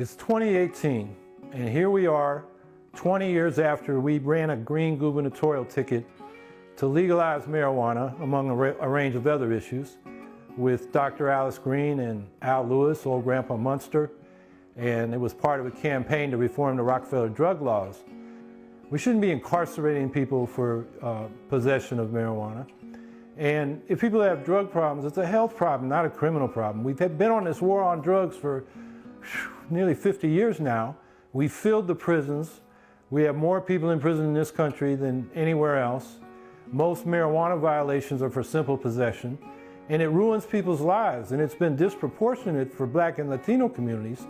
It's 2018, and here we are, 20 years after we ran a green gubernatorial ticket to legalize marijuana, among a range of other issues, with Dr. Alice Green and Al Lewis, Old Grandpa Munster, and it was part of a campaign to reform the Rockefeller drug laws. We shouldn't be incarcerating people for possession of marijuana. And if people have drug problems, it's a health problem, not a criminal problem. We've been on this war on drugs for nearly 50 years now. We filled the prisons. We have more people in prison in this country than anywhere else. Most marijuana violations are for simple possession, and it ruins people's lives, and it's been disproportionate for Black and Latino communities.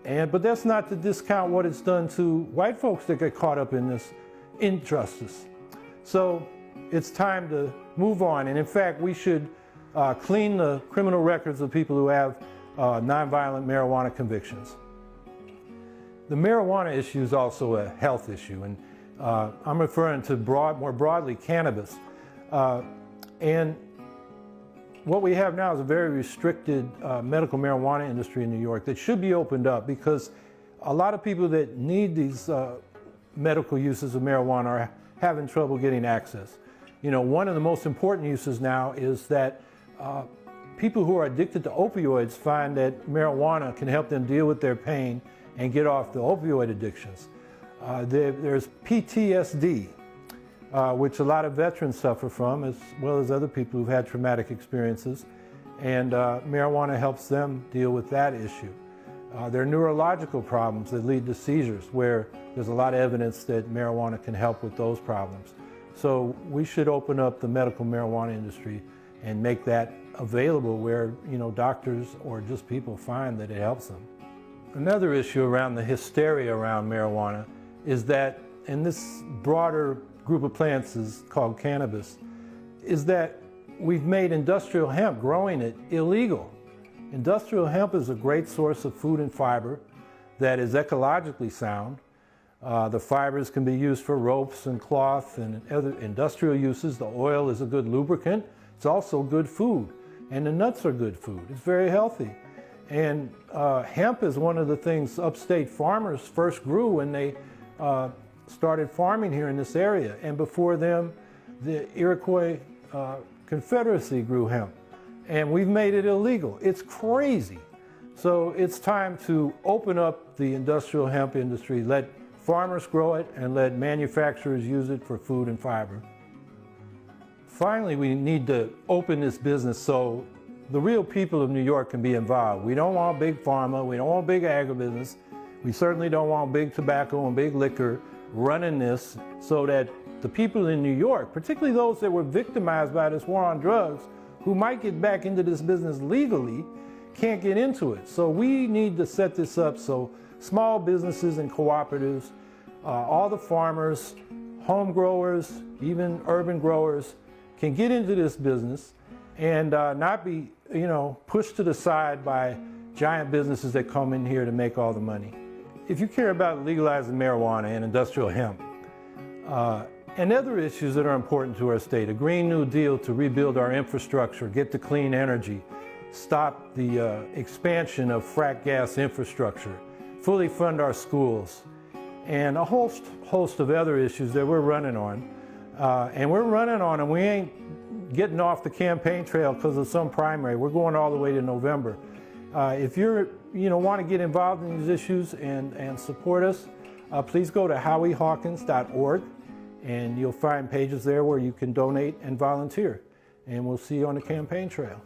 But that's not to discount what it's done to white folks that get caught up in this injustice. So it's time to move on, and in fact, we should clean the criminal records of people who have nonviolent marijuana convictions. The marijuana issue is also a health issue, and I'm referring to more broadly cannabis. And what we have now is a very restricted medical marijuana industry in New York that should be opened up, because a lot of people that need these medical uses of marijuana are having trouble getting access. You know, one of the most important uses now is that people who are addicted to opioids find that marijuana can help them deal with their pain and get off the opioid addictions. There's PTSD, which a lot of veterans suffer from, as well as other people who've had traumatic experiences, and marijuana helps them deal with that issue. There are neurological problems that lead to seizures, where there's a lot of evidence that marijuana can help with those problems. So we should open up the medical marijuana industry and make that available where, you know, doctors or just people find that it helps them. Another issue around the hysteria around marijuana is that, and this broader group of plants is called cannabis, is that we've made industrial hemp, growing it, illegal. Industrial hemp is a great source of food and fiber that is ecologically sound. The fibers can be used for ropes and cloth and other industrial uses. The oil is a good lubricant. It's also good food, and the nuts are good food. It's very healthy. And hemp is one of the things upstate farmers first grew when they started farming here in this area. And before them, the Iroquois Confederacy grew hemp. And we've made it illegal. It's crazy. So it's time to open up the industrial hemp industry, let farmers grow it, and let manufacturers use it for food and fiber. Finally, we need to open this business so the real people of New York can be involved. We don't want big pharma, we don't want big agribusiness, we certainly don't want big tobacco and big liquor running this, so that the people in New York, particularly those that were victimized by this war on drugs, who might get back into this business legally, can't get into it. So we need to set this up so small businesses and cooperatives, all the farmers, home growers, even urban growers, can get into this business and not be, you know, pushed to the side by giant businesses that come in here to make all the money. If you care about legalizing marijuana and industrial hemp, and other issues that are important to our state, a Green New Deal to rebuild our infrastructure, get to clean energy, stop the expansion of frack gas infrastructure, fully fund our schools, and a whole host of other issues that we're running on. And we're running on them. We ain't getting off the campaign trail because of some primary. We're going all the way to November. If you want to get involved in these issues and support us, please go to howiehawkins.org, and you'll find pages there where you can donate and volunteer. And we'll see you on the campaign trail.